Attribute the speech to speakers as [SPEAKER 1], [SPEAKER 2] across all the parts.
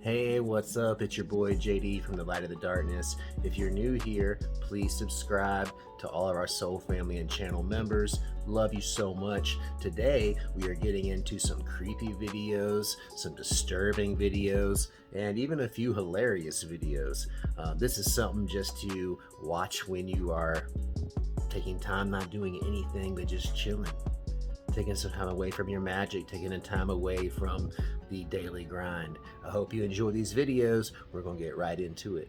[SPEAKER 1] Hey, what's up? It's your boy JD from the Light of the Darkness. If you're new here, please subscribe to all of our soul family and channel members. Love you so much. Today, we are getting into some creepy videos, some disturbing videos, and even a few hilarious videos. This is something just to watch when you are taking time not doing anything but just chilling. Taking some time away from your magic, taking a time away from the daily grind. I hope you enjoy these videos. We're going to get right into it.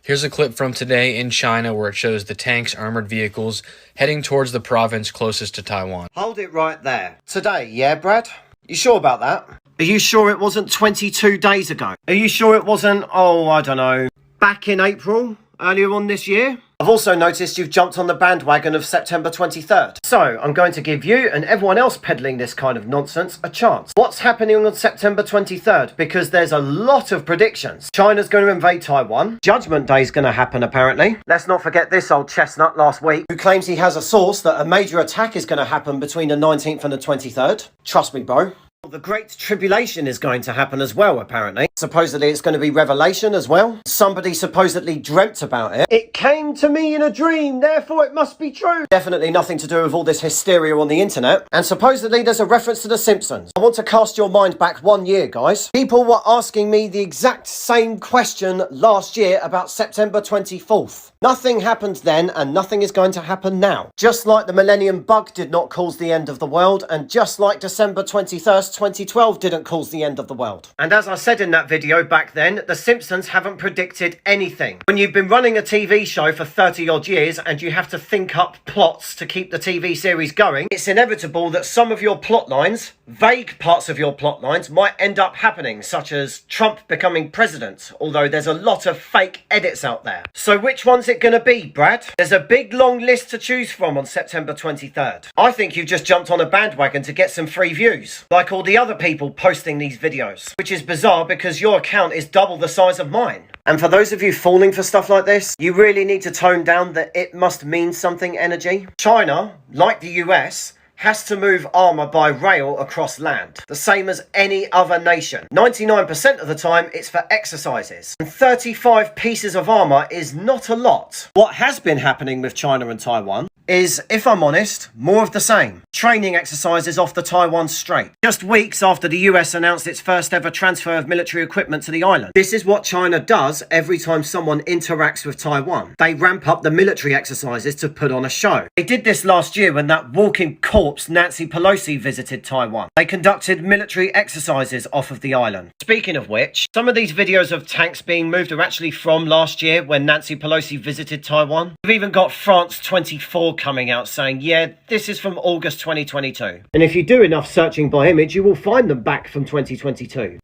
[SPEAKER 2] Here's a clip from today in China where it shows the tanks, armored vehicles, heading towards the province closest to Taiwan.
[SPEAKER 3] Hold it right there. Today, yeah, Brad? You sure about that? Are you sure it wasn't 22 days ago? Are you sure it wasn't, I don't know, back in April, earlier on this year? I've also noticed you've jumped on the bandwagon of September 23rd. So, I'm going to give you and everyone else peddling this kind of nonsense a chance. What's happening on September 23rd? Because there's a lot of predictions. China's going to invade Taiwan. Judgment Day is going to happen, apparently. Let's not forget this old chestnut last week, who claims he has a source that a major attack is going to happen between the 19th and the 23rd. Trust me, bro. The Great Tribulation is going to happen as well, apparently. Supposedly it's going to be Revelation as well. Somebody supposedly dreamt about it. It came to me in a dream, therefore it must be true. Definitely nothing to do with all this hysteria on the internet. And supposedly there's a reference to The Simpsons. I want to cast your mind back 1 year, guys. People were asking me the exact same question last year about September 24th. Nothing happened then and nothing is going to happen now. Just like the Millennium Bug did not cause the end of the world, and just like December 21st, 2012 didn't cause the end of the world. And as I said in that video back then, The Simpsons haven't predicted anything. When you've been running a TV show for 30 odd years and you have to think up plots to keep the TV series going, it's inevitable that some of your plot lines, vague parts of your plot lines, might end up happening, such as Trump becoming president, although there's a lot of fake edits out there. So which one's it going to be, Brad? There's a big long list to choose from on September 23rd. I think you've just jumped on a bandwagon to get some free views, like all the other people posting these videos, which is bizarre because your account is double the size of mine. And for those of you falling for stuff like this, you really need to tone down the "it must mean something" energy. China, like the US, has to move armour by rail across land, the same as any other nation. 99% of the time it's for exercises, and 35 pieces of armour is not a lot. What has been happening with China and Taiwan is, if I'm honest, more of the same. Training exercises off the Taiwan Strait, just weeks after the US announced its first ever transfer of military equipment to the island. This is what China does every time someone interacts with Taiwan. They ramp up the military exercises to put on a show. They did this last year when that walking corpse Nancy Pelosi visited Taiwan. They conducted military exercises off of the island. Speaking of which, some of these videos of tanks being moved are actually from last year when Nancy Pelosi visited Taiwan. We've even got France 24 coming out saying, yeah, this is from August 2022. And if you do enough searching by image, you will find them back from 2022.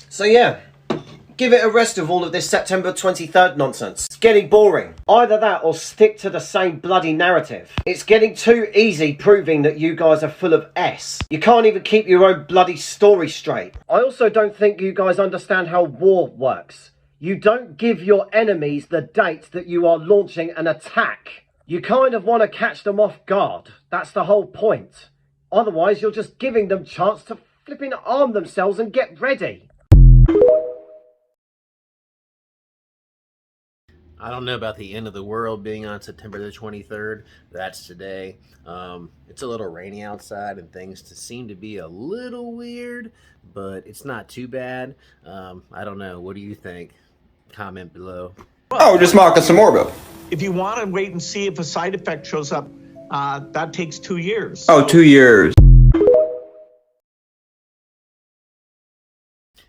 [SPEAKER 3] So yeah, give it a rest of all of this September 23rd nonsense. It's getting boring. Either that or stick to the same bloody narrative. It's getting too easy proving that you guys are full of S. You can't even keep your own bloody story straight. I also don't think you guys understand how war works. You don't give your enemies the date that you are launching an attack. You kind of want to catch them off guard. That's the whole point. Otherwise, you're just giving them chance to flipping arm themselves and get ready.
[SPEAKER 1] I don't know about the end of the world being on September the 23rd. That's today. It's a little rainy outside and things seem to be a little weird, but it's not too bad. I don't know. What do you think? Comment below.
[SPEAKER 4] Oh, just mark us some more, Bill.
[SPEAKER 5] If you want to wait and see if a side effect shows up, that takes 2 years.
[SPEAKER 4] Oh, 2 years.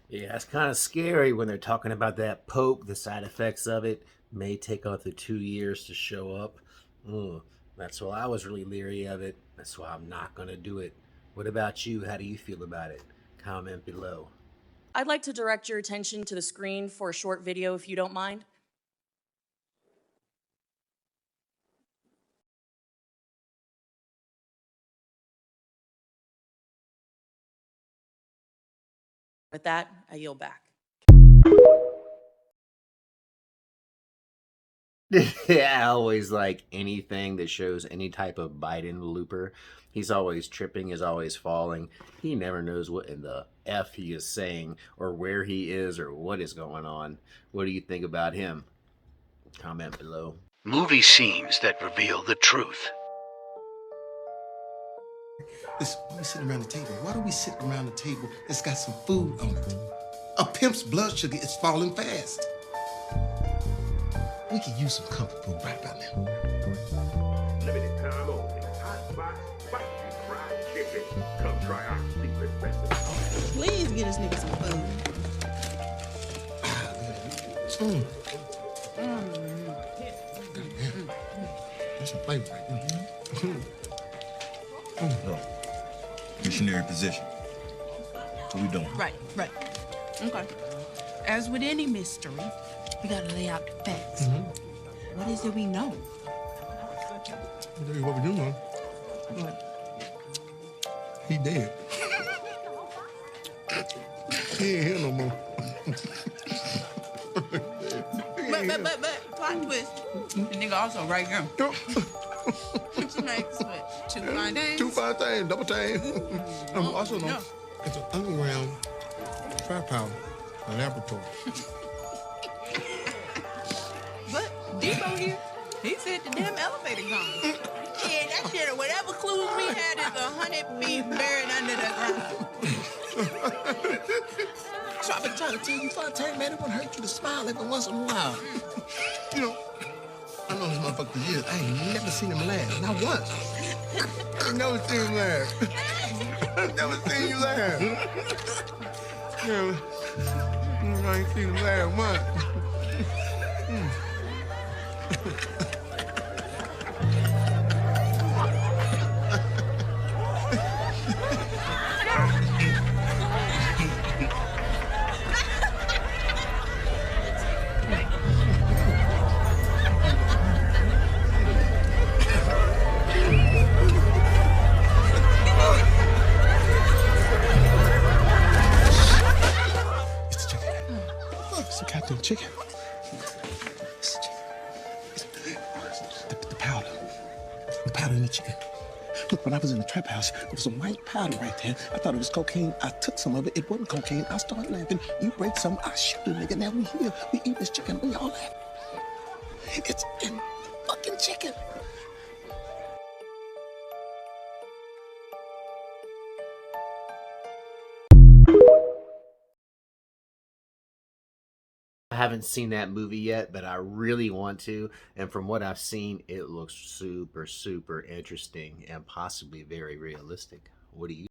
[SPEAKER 1] Yeah, it's kind of scary when they're talking about that Pope. The side effects of it may take up to 2 years to show up. That's why I was really leery of it. That's why I'm not going to do it. What about you? How do you feel about it? Comment below.
[SPEAKER 6] I'd like to direct your attention to the screen for a short video, if you don't mind. With that, I yield back.
[SPEAKER 1] Yeah, I always like anything that shows any type of Biden looper. He's always tripping, is always falling. He never knows what in the F he is saying or where he is or what is going on. What do you think about him? Comment below.
[SPEAKER 7] Movie scenes that reveal the truth.
[SPEAKER 8] Listen, when we sit around the table, why don't we sit around the table that's got some food on it? A pimp's blood sugar is falling fast. We could use some comfort food right about now.
[SPEAKER 9] Limited time only. Hot box, spicy fried chicken. Come try our secret recipe.
[SPEAKER 10] Please get this nigga some food.
[SPEAKER 8] That's some flavor right there.
[SPEAKER 11] Missionary position. What we doing?
[SPEAKER 10] Right. Okay. As with any mystery, we gotta lay out the facts. What is it we know?
[SPEAKER 8] I'll tell you what we do know. He dead. He ain't here no more.
[SPEAKER 10] But, plot twist. The nigga also right here. What's your next? What? 2 fine days?
[SPEAKER 8] 2 fine things, double time. Also know it's an underground trap house, a laboratory.
[SPEAKER 10] But Debo here, he said the damn elevator gone. Yeah, that shit, whatever clues we had is 100 feet buried under the ground.
[SPEAKER 8] So I've been trying to tell you, man, it wouldn't hurt you to smile every once in a while. You know, I know this motherfucker for years. I ain't never seen him laugh, not once. I ain't never seen him laugh. I've never seen you laugh. I ain't seen him laugh once. It's a goddamn chicken. The powder. The powder in the chicken. Look, when I was in the trap house, there was some white powder right there. I thought it was cocaine. I took some of it. It wasn't cocaine. I started laughing. You break some, I shoot a nigga. Now we here. We eat this chicken. We all laugh. It's in fucking chicken.
[SPEAKER 1] I haven't seen that movie yet, but I really want to. And from what I've seen, it looks super, super interesting and possibly very realistic. What do you?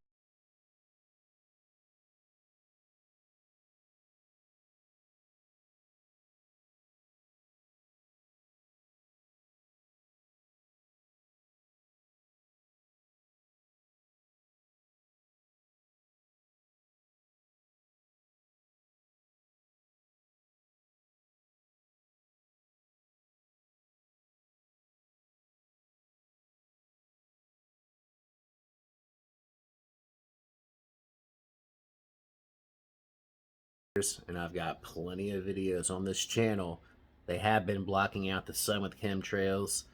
[SPEAKER 1] And I've got plenty of videos on this channel. They have been blocking out the sun with chemtrails,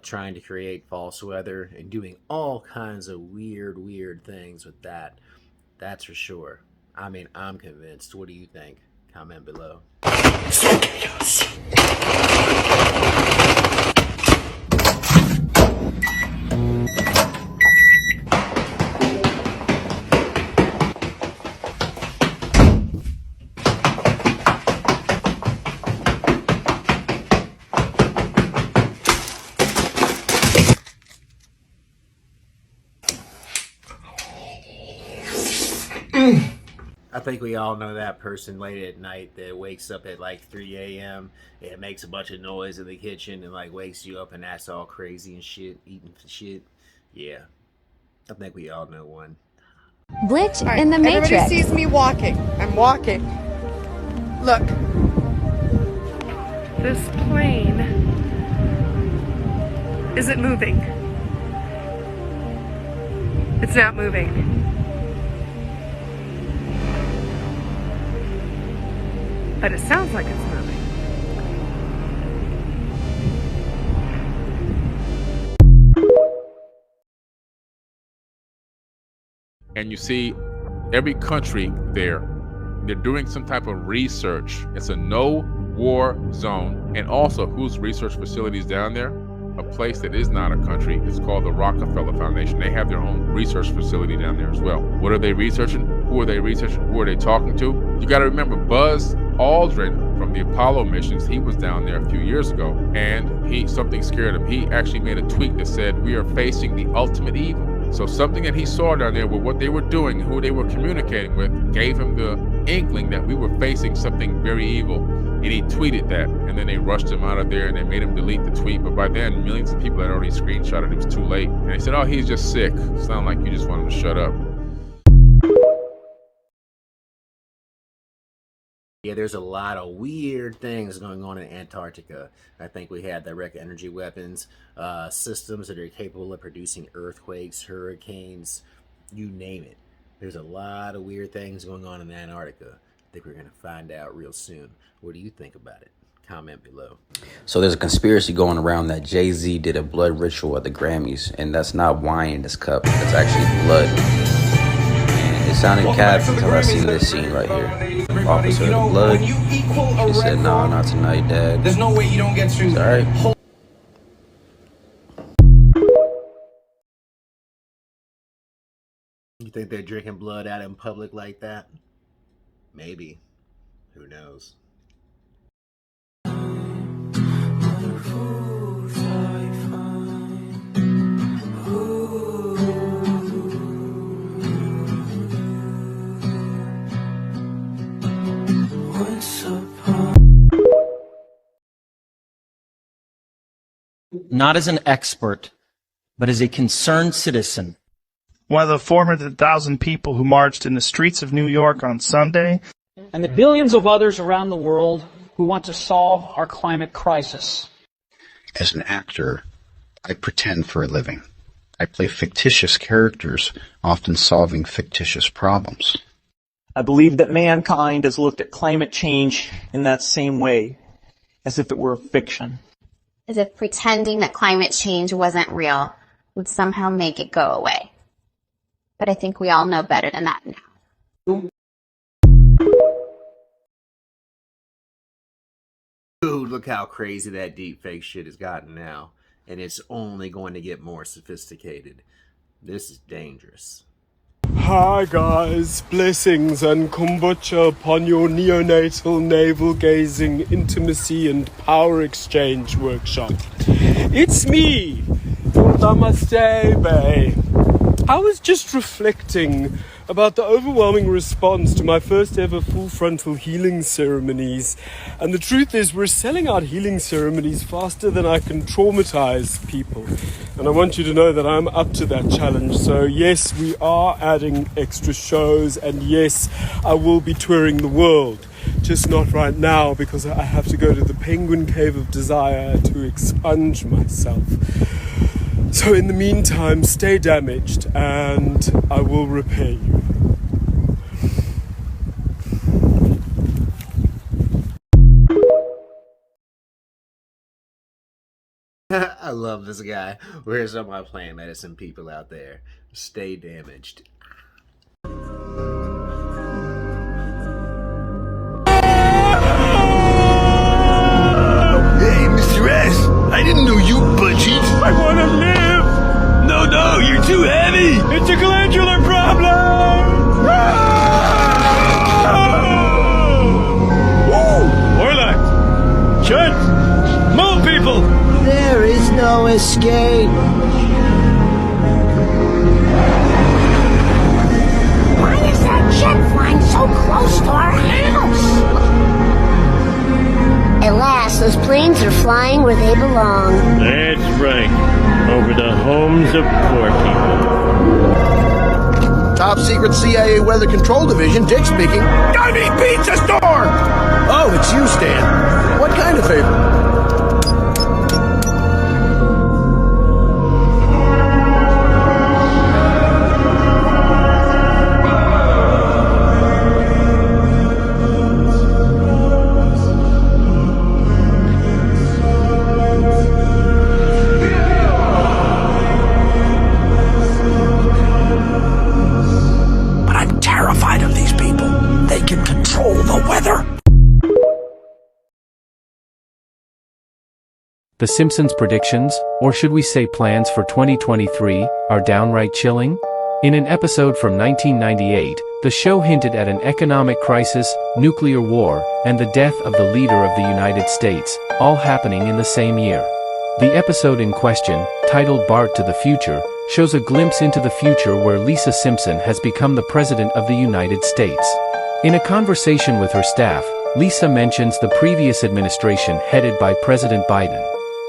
[SPEAKER 1] trying to create false weather, and doing all kinds of weird things with that. That's for sure. I mean, I'm convinced. What do you think? Comment below. I think we all know that person late at night that wakes up at like 3 a.m. and makes a bunch of noise in the kitchen and like wakes you up and acts all crazy and shit, eating shit. Yeah, I think we all know one.
[SPEAKER 12] Glitch in the Matrix.
[SPEAKER 13] Everybody sees me walking. I'm walking. Look. This plane isn't moving. It's not moving. But it sounds like it's moving.
[SPEAKER 14] and you see every country there, they're doing some type of research. It's a no-war zone. And also, whose research facilities down there? A place that is not a country. It's called the Rockefeller Foundation. They have their own research facility down there as well. What are they researching? Who are they researching? Who are they talking to? You got to remember, Buzz Aldrin from the Apollo missions, he was down there a few years ago, and something scared him. He actually made a tweet that said, "We are facing the ultimate evil." So something that he saw down there with what they were doing, who they were communicating with, gave him the inkling that we were facing something very evil. And he tweeted that, and then they rushed him out of there and they made him delete the tweet. But by then, millions of people had already screenshotted it. It was too late. And they said, "Oh, he's just sick." Sound like you just want him to shut up.
[SPEAKER 1] Yeah, there's a lot of weird things going on in Antarctica. I think we have direct energy weapons, systems that are capable of producing earthquakes, hurricanes, you name it. There's a lot of weird things going on in Antarctica. I think we're going to find out real soon. What do you think about it? Comment below.
[SPEAKER 15] So there's a conspiracy going around that Jay-Z did a blood ritual at the Grammys, and that's not wine in this cup. That's actually blood. And it sounded cap until I seen this scene right here. Officer of the blood. She said, "No, not tonight, Dad."
[SPEAKER 16] There's no way you don't get through.
[SPEAKER 15] It's all right.
[SPEAKER 1] You think they're drinking blood out in public like that? Maybe. Who knows?
[SPEAKER 17] Not as an expert, but as a concerned citizen.
[SPEAKER 18] One of the 400,000 people who marched in the streets of New York on Sunday.
[SPEAKER 19] And the billions of others around the world who want to solve our climate crisis.
[SPEAKER 20] As an actor, I pretend for a living. I play fictitious characters, often solving fictitious problems.
[SPEAKER 21] I believe that mankind has looked at climate change in that same way, as if it were a fiction.
[SPEAKER 22] As if pretending that climate change wasn't real would somehow make it go away. But I think we all know better than that now.
[SPEAKER 1] Dude, look how crazy that deepfake shit has gotten now. And it's only going to get more sophisticated. This is dangerous.
[SPEAKER 23] Hi guys, blessings and kombucha upon your neonatal navel-gazing intimacy and power exchange workshop. It's me, your namaste bae. I was just reflecting about the overwhelming response to my first ever full frontal healing ceremonies. And the truth is, we're selling out healing ceremonies faster than I can traumatize people. And I want you to know that I'm up to that challenge. So yes, we are adding extra shows, and yes, I will be touring the world. Just not right now, because I have to go to the Penguin Cave of Desire to expunge myself. So in the meantime, stay damaged and I will repay you.
[SPEAKER 1] I love this guy. Where's all my plant medicine people out there? Stay damaged.
[SPEAKER 9] Hey, Mr. S, I didn't know you budgied.
[SPEAKER 23] I want to live!
[SPEAKER 9] No, you're too heavy!
[SPEAKER 23] It's a glandular problem!
[SPEAKER 9] Orlac! Chud! Mole people!
[SPEAKER 24] There is no escape!
[SPEAKER 25] Why is that jet flying so close to our house? At last, those planes are flying where they belong.
[SPEAKER 9] That's right. Over the homes of poor people.
[SPEAKER 26] Top secret CIA Weather Control Division, Dick speaking.
[SPEAKER 9] Chinese pizza store!
[SPEAKER 26] Oh, it's you, Stan. What kind of favor?
[SPEAKER 2] The Simpsons predictions, or should we say plans for 2023, are downright chilling? In an episode from 1998, the show hinted at an economic crisis, nuclear war, and the death of the leader of the United States, all happening in the same year. The episode in question, titled Bart to the Future, shows a glimpse into the future where Lisa Simpson has become the President of the United States. In a conversation with her staff, Lisa mentions the previous administration headed by President Biden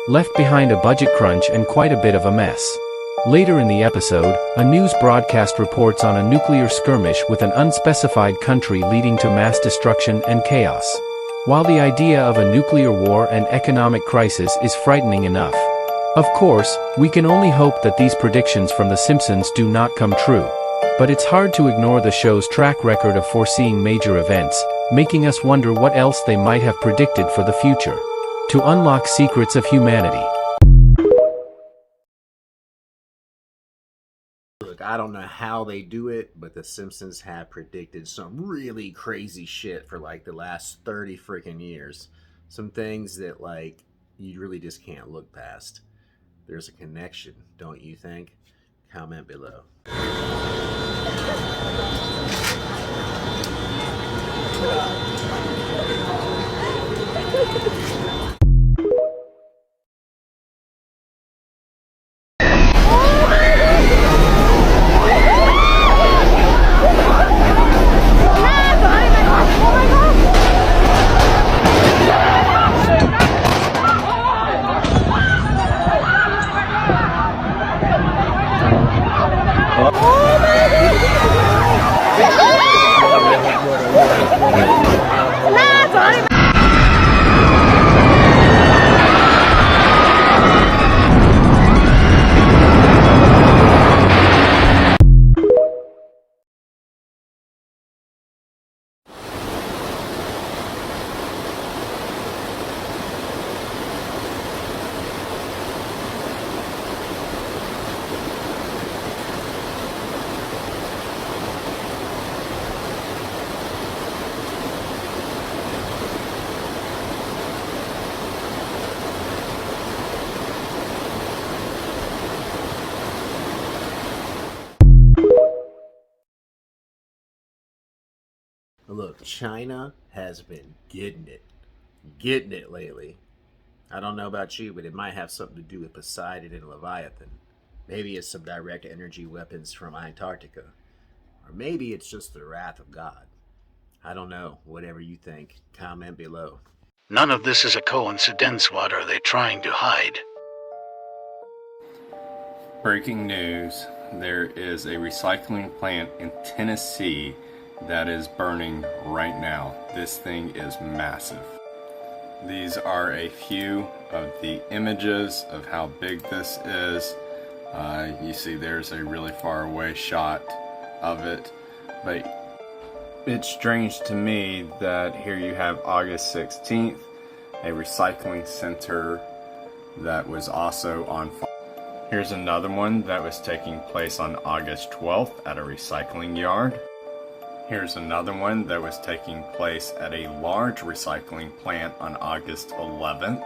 [SPEAKER 2] left behind a budget crunch and quite a bit of a mess. Later in the episode, a news broadcast reports on a nuclear skirmish with an unspecified country leading to mass destruction and chaos. While the idea of a nuclear war and economic crisis is frightening enough, of course, we can only hope that these predictions from The Simpsons do not come true. But it's hard to ignore the show's track record of foreseeing major events, making us wonder what else they might have predicted for the future. To unlock secrets of humanity.
[SPEAKER 1] Look, I don't know how they do it, but The Simpsons have predicted some really crazy shit for like the last 30 freaking years. Some things that like you really just can't look past. There's a connection, don't you think? Comment below. Look, China has been getting it lately. I don't know about you, but it might have something to do with Poseidon and Leviathan. Maybe it's some direct energy weapons from Antarctica. Or maybe it's just the wrath of God. I don't know. Whatever you think, comment below.
[SPEAKER 7] None of this is a coincidence. What are they trying to hide?
[SPEAKER 3] Breaking news. There is a recycling plant in Tennessee that is burning right now. This thing is massive. These are a few of the images of how big this is. You see there's a really far away shot of it, but it's strange to me that here you have August 16th, a recycling center that was also on fire. Here's another one that was taking place on August 12th at a recycling yard. Here's another one that was taking place at a large recycling plant on August 11th.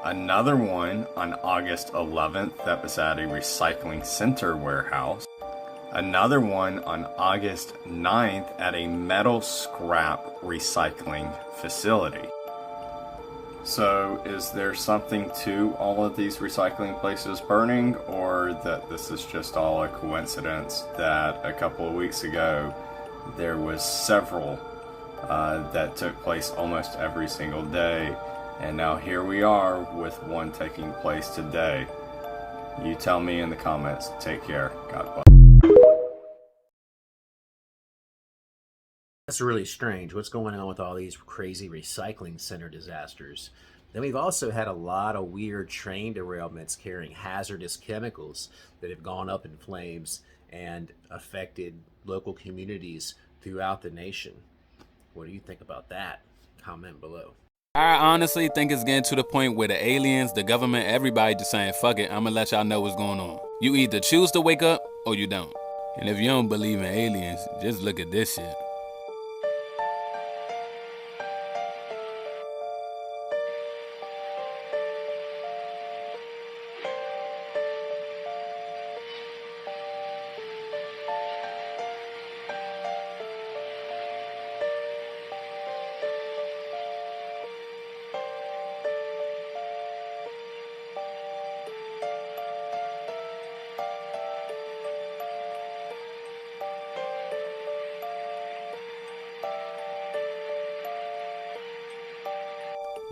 [SPEAKER 3] Another one on August 11th that was at a recycling center warehouse. Another one on August 9th at a metal scrap recycling facility. So is there something to all of these recycling places burning, or that this is just all a coincidence that a couple of weeks ago there was several that took place almost every single day, and now here we are with one taking place today? You tell me in the comments. Take care. God bless.
[SPEAKER 1] That's really strange. What's going on with all these crazy recycling center disasters? Then we've also had a lot of weird train derailments carrying hazardous chemicals that have gone up in flames and affected local communities throughout the nation. What do you think about that? Comment below.
[SPEAKER 4] I honestly think it's getting to the point where the aliens, the government, everybody just saying, fuck it, I'm gonna let y'all know what's going on. You either choose to wake up or you don't. And if you don't believe in aliens, just look at this shit.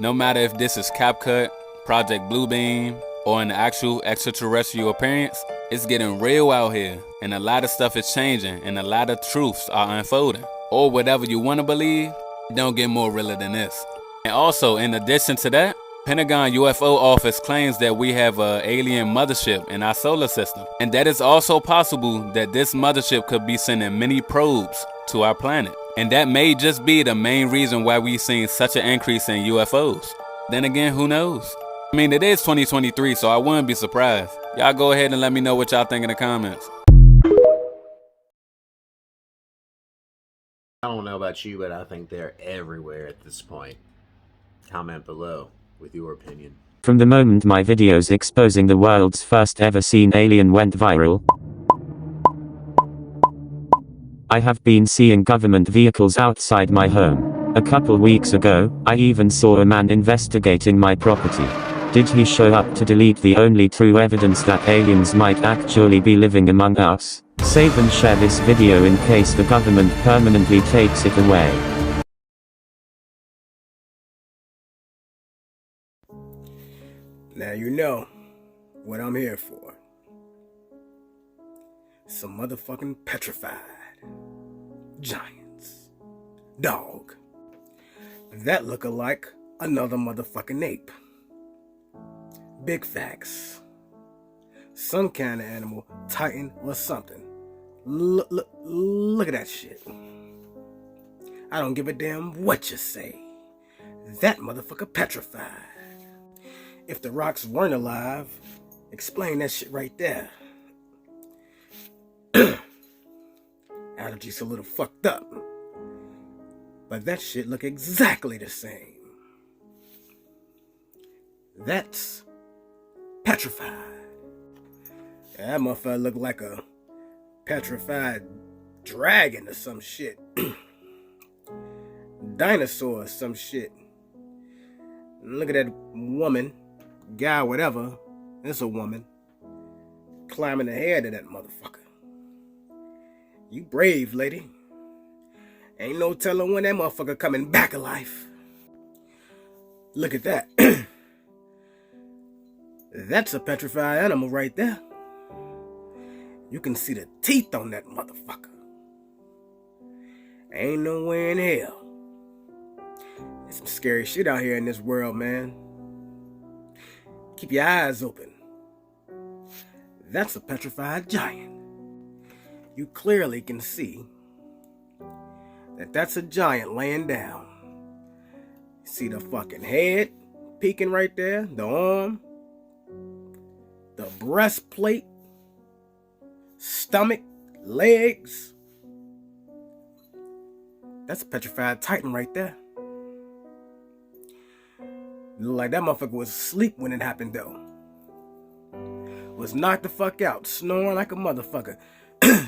[SPEAKER 4] No matter if this is CapCut, Project Bluebeam, or an actual extraterrestrial appearance, it's getting real out here, and a lot of stuff is changing, and a lot of truths are unfolding. Or whatever you want to believe, don't get more realer than this. And also, in addition to that, Pentagon UFO office claims that we have an alien mothership in our solar system. And that it's also possible that this mothership could be sending many probes to our planet. And that may just be the main reason why we've seen such an increase in UFOs. Then again, who knows? I mean, it is 2023, so I wouldn't be surprised. Y'all go ahead and let me know what y'all think in the comments.
[SPEAKER 1] I don't know about you, but I think they're everywhere at this point. Comment below with your opinion.
[SPEAKER 5] From the moment my videos exposing the world's first ever seen alien went viral, I have been seeing government vehicles outside my home. A couple weeks ago, I even saw a man investigating my property. Did he show up to delete the only true evidence that aliens might actually be living among us? Save and share this video in case the government permanently takes it away.
[SPEAKER 26] Now you know what I'm here for. Some motherfucking petrified giants. Dog. That look alike another motherfucking ape. Big facts. Some kind of animal, titan or something. Look at that shit. I don't give a damn what you say. That motherfucker petrified. If the rocks weren't alive, explain that shit right there. Allergies a little fucked up. But that shit look exactly the same. That's petrified. That motherfucker look like a petrified dragon or some shit. Dinosaur or some shit. Look at that woman, guy, whatever. It's a woman. Climbing the head of that motherfucker. You brave, lady. Ain't no telling when that motherfucker coming back alive. Look at that. That's a petrified animal right there. You can see the teeth on that motherfucker. Ain't no way in hell. There's some scary shit out here in this world, man. Keep your eyes open. That's a petrified giant. You clearly can see that that's a giant laying down. See the fucking head peeking right there, the arm, the breastplate, stomach, legs. That's a petrified titan right there. Look like that motherfucker was asleep when it happened though. Was knocked the fuck out, snoring like a motherfucker.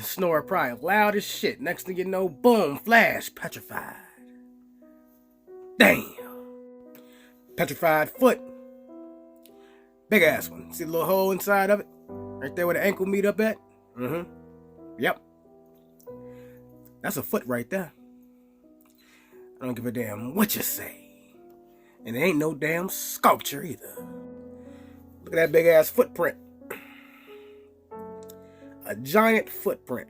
[SPEAKER 26] Snore probably loud as shit. Next thing you know, boom, flash, petrified. Damn. Petrified foot. Big ass one. See the little hole inside of it? Right there where the ankle meet up at? Mm-hmm. Yep. That's a foot right there. I don't give a damn what you say. And it ain't no damn sculpture either. Look at that big ass footprint. A giant footprint.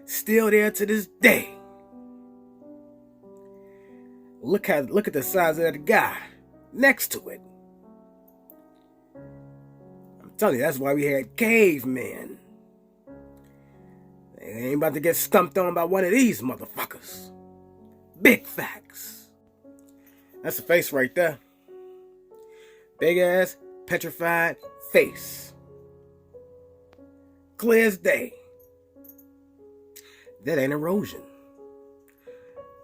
[SPEAKER 26] Still there to this day. Look at the size of that guy next to it. I'm telling you, that's why we had cavemen. They ain't about to get stumped on by one of these motherfuckers. Big facts. That's the face right there. Big ass petrified face. Clear as day. That ain't erosion.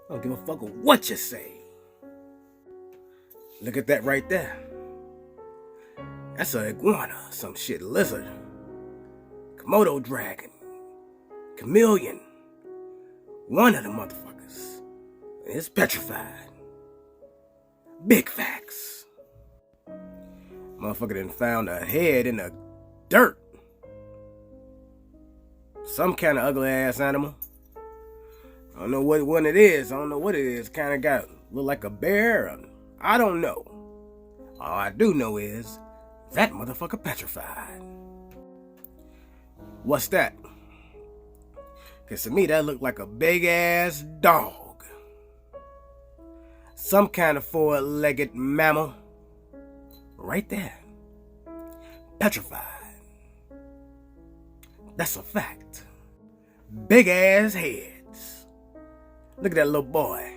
[SPEAKER 26] I don't give a fuck what you say. Look at that right there. That's an iguana, some shit, lizard. Komodo dragon. Chameleon. One of the motherfuckers. It's petrified. Big facts. Motherfucker done found a head in the dirt. Some kind of ugly ass animal. I don't know what one it is. I don't know what it is. Kind of got look like a bear. I don't know. All I do know is that motherfucker petrified. What's that? Because to me, that looked like a big-ass dog. Some kind of four-legged mammal. Right there. Petrified. That's a fact. Big-ass heads. Look at that little boy.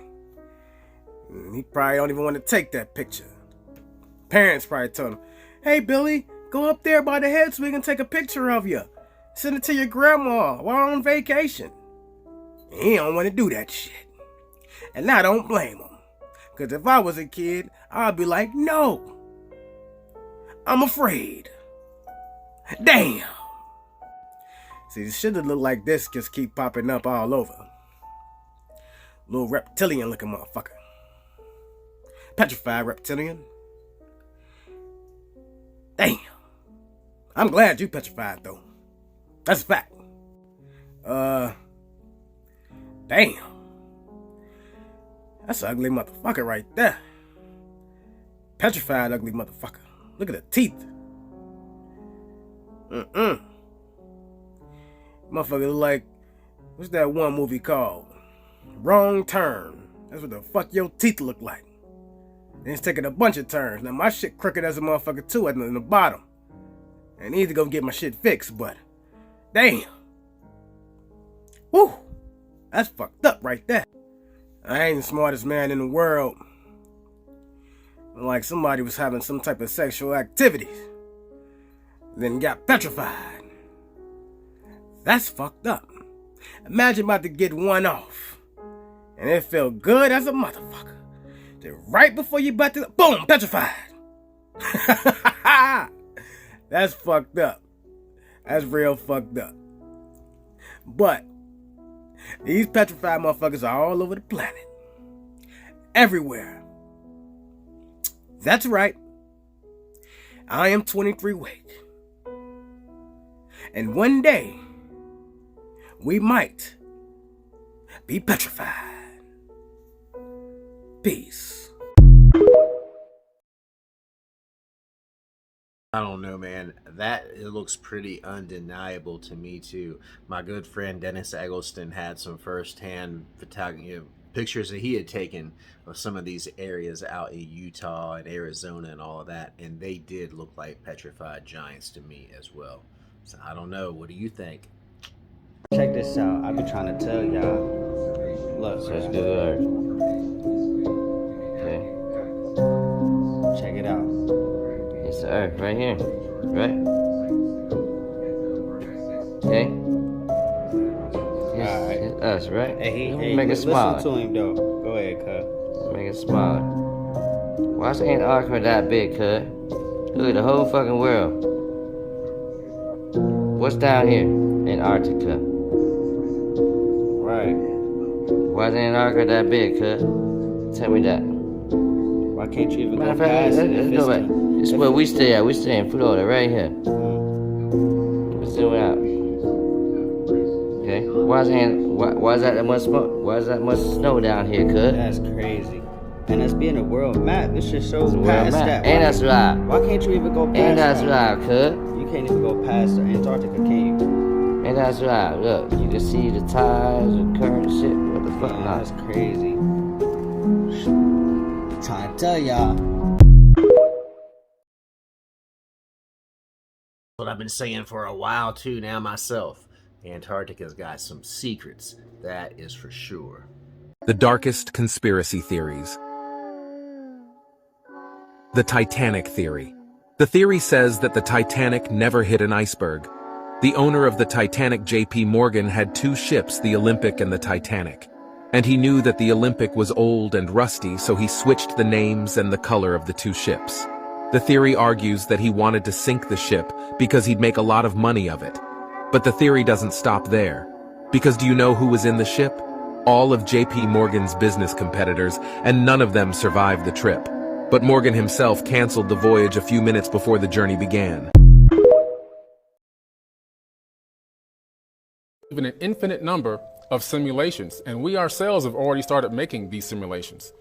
[SPEAKER 26] He probably don't even want to take that picture. Parents probably told him, hey, Billy, go up there by the head so we can take a picture of you. Send it to your grandma while on vacation. He don't want to do that shit. And I don't blame him. Because if I was a kid, I'd be like, no. I'm afraid. Damn. See, the shit that look like this just keep popping up all over. Little reptilian looking motherfucker. Petrified reptilian. Damn. I'm glad you petrified though. That's a fact. Damn. That's an ugly motherfucker right there. Petrified ugly motherfucker. Look at the teeth. Motherfucker look like, what's that one movie called? Wrong Turn. That's what the fuck your teeth look like. And it's taking a bunch of turns. Now my shit crooked as a motherfucker too in the bottom. And I need to go get my shit fixed, but damn. Woo. That's fucked up right there. I ain't the smartest man in the world. Like somebody was having some type of sexual activities. Then got petrified. That's fucked up. Imagine about to get one off. And it felt good as a motherfucker. Then right before you about to, boom, petrified. That's fucked up. That's real fucked up. But these petrified motherfuckers are all over the planet. Everywhere. That's right. I am 23 weak. And one day, we might be petrified. Peace.
[SPEAKER 1] I don't know, man. That it looks pretty undeniable to me too. My good friend Dennis Eggleston had some firsthand photography pictures that he had taken of some of these areas out in Utah and Arizona and all of that, and they did look like petrified giants to me as well. So I don't know. What do you think?
[SPEAKER 6] Check this out. I've been trying to tell y'all. Look,
[SPEAKER 15] So let's do the earth. Okay.
[SPEAKER 6] check it out.
[SPEAKER 15] It's the earth right here. Right? Okay? It's us, right?
[SPEAKER 6] Hey,
[SPEAKER 15] make it
[SPEAKER 6] listen
[SPEAKER 15] smaller.
[SPEAKER 6] to him though. Go ahead, cuz.
[SPEAKER 15] Make it smaller. Why's Antarctica that big, cuz? Look at the whole fucking world. What's down here? Antarctica.
[SPEAKER 6] Right.
[SPEAKER 15] Why's Antarctica that big, cuz? Tell me that.
[SPEAKER 6] Why can't you even
[SPEAKER 15] Matter
[SPEAKER 6] go
[SPEAKER 15] of fact,
[SPEAKER 6] past it?
[SPEAKER 15] let's go back. This is where we stay at. We stay in Florida, right here. Let's zoom out. Okay. Why is that much smoke? Why is that much snow down here, cuz?
[SPEAKER 6] That's crazy. And that's being a world map. This just shows
[SPEAKER 15] World
[SPEAKER 6] past
[SPEAKER 15] map.
[SPEAKER 6] that.
[SPEAKER 15] And that's right.
[SPEAKER 6] Why can't you even go past
[SPEAKER 15] And that's
[SPEAKER 6] that?
[SPEAKER 15] right, cuz.
[SPEAKER 6] You can't even go past Antarctica, can you?
[SPEAKER 15] And that's right. Look, you can see the tides, the current shit. What the fuck?
[SPEAKER 6] Man, that's crazy. I'm trying to tell y'all.
[SPEAKER 1] What I've been saying for a while too now myself. Antarctica's got some secrets, that is for sure.
[SPEAKER 8] The darkest conspiracy theories. The Titanic theory. The theory says that the Titanic never hit an iceberg. The owner of the Titanic, J.P. Morgan, had two ships, the Olympic and the Titanic. And he knew that the Olympic was old and rusty, so he switched the names and the color of the two ships. The theory argues that he wanted to sink the ship because he'd make a lot of money of it. But the theory doesn't stop there. Because do you know who was in the ship? All of J.P. Morgan's business competitors, and none of them survived the trip. But Morgan himself canceled the voyage a few minutes before the journey began.
[SPEAKER 14] Even an infinite number of simulations, and we ourselves have already started making these simulations.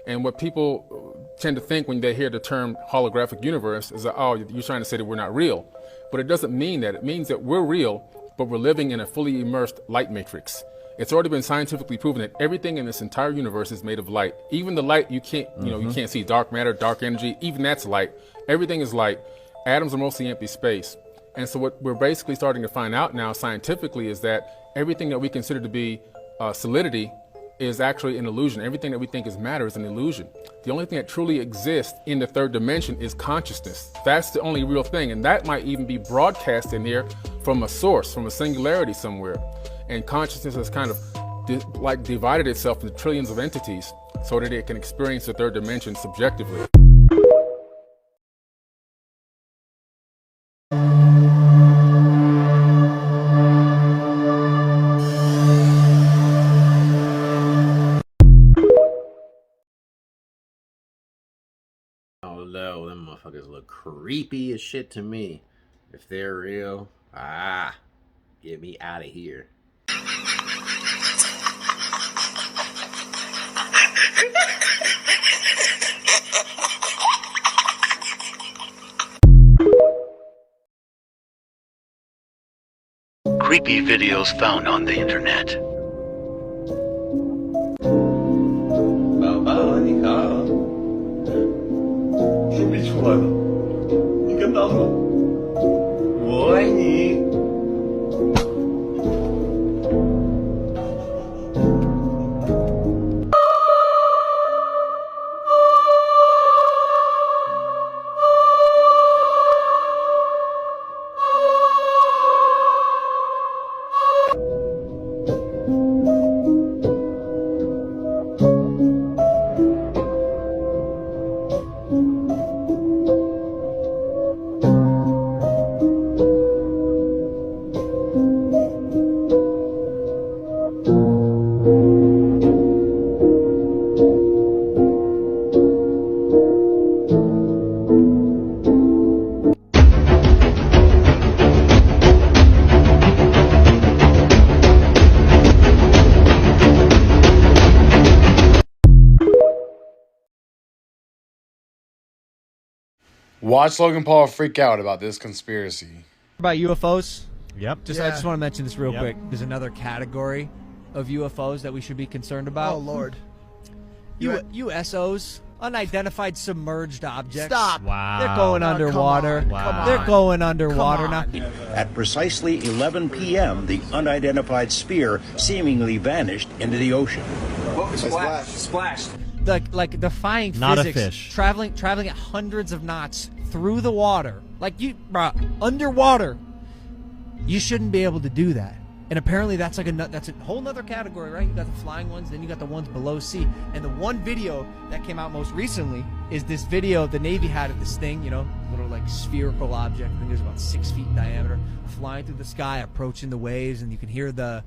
[SPEAKER 14] And what people
[SPEAKER 10] tend to think when they hear the term holographic universe is that, oh, you're trying to say that we're not real. But it doesn't mean that. It means that we're real, but we're living in a fully immersed light matrix. It's already been scientifically proven that everything in this entire universe is made of light. Even the light you can't, you can't see, dark matter, dark energy, even that's light. Everything is light. Atoms are mostly empty space. And so what we're basically starting to find out now scientifically is that everything that we consider to be solidity is actually an illusion. Everything that we think is matter is an illusion. The only thing that truly exists in the third dimension is consciousness. That's the only real thing. And that might even be broadcast in here from a source, from a singularity somewhere. And consciousness has kind of divided itself into trillions of entities so that it can experience the third dimension subjectively.
[SPEAKER 1] Although them motherfuckers look creepy as shit to me. If they're real, get me out of here.
[SPEAKER 7] Creepy videos found on the internet.
[SPEAKER 11] 준비 좋아요. 이게 나도 뭐하니?
[SPEAKER 12] Watch Logan Paul freak out about this conspiracy.
[SPEAKER 13] About UFOs?
[SPEAKER 16] Yep.
[SPEAKER 13] I just want to mention this real quick. There's another category of UFOs that we should be concerned about.
[SPEAKER 16] Oh, Lord.
[SPEAKER 13] USOs, unidentified submerged objects.
[SPEAKER 16] Stop.
[SPEAKER 13] Wow. They're going underwater.
[SPEAKER 16] Wow.
[SPEAKER 13] They're going underwater now.
[SPEAKER 17] At precisely 11 p.m., the unidentified sphere seemingly vanished into the ocean.
[SPEAKER 13] Splashed. Like defying
[SPEAKER 16] Not
[SPEAKER 13] physics.
[SPEAKER 16] a fish.
[SPEAKER 13] Traveling at hundreds of knots through the water. Like underwater. You shouldn't be able to do that. And apparently that's that's a whole nother category, right? You got the flying ones, then you got the ones below sea. And the one video that came out most recently is this video the Navy had of this thing, little like spherical object. I think it was about 6 feet in diameter, flying through the sky, approaching the waves, and you can hear the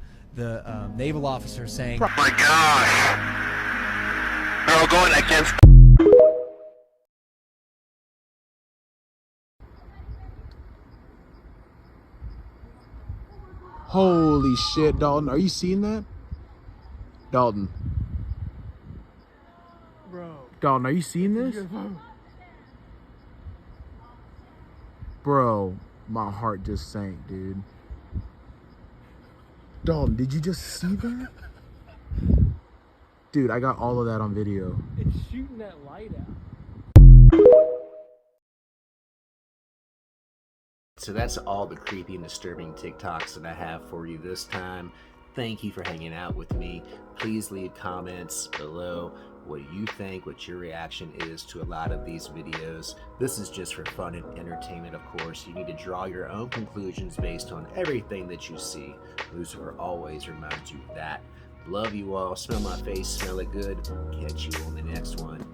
[SPEAKER 13] naval officer saying,
[SPEAKER 11] Oh my gosh! They're all going against.
[SPEAKER 27] Holy shit, Dalton. Are you seeing that? Dalton.
[SPEAKER 23] Bro.
[SPEAKER 27] Dalton, are you seeing this? Bro, my heart just sank, dude. Dalton, did you just see that? Dude, I got all of that on video.
[SPEAKER 23] It's shooting that light out.
[SPEAKER 1] So that's all the creepy and disturbing TikToks that I have for you this time. Thank you for hanging out with me. Please leave comments below what you think, what your reaction is to a lot of these videos. This is just for fun and entertainment, of course. You need to draw your own conclusions based on everything that you see. Lucifer always reminds you of that. Love you all. Smell my face. Smell it good. Catch you on the next one.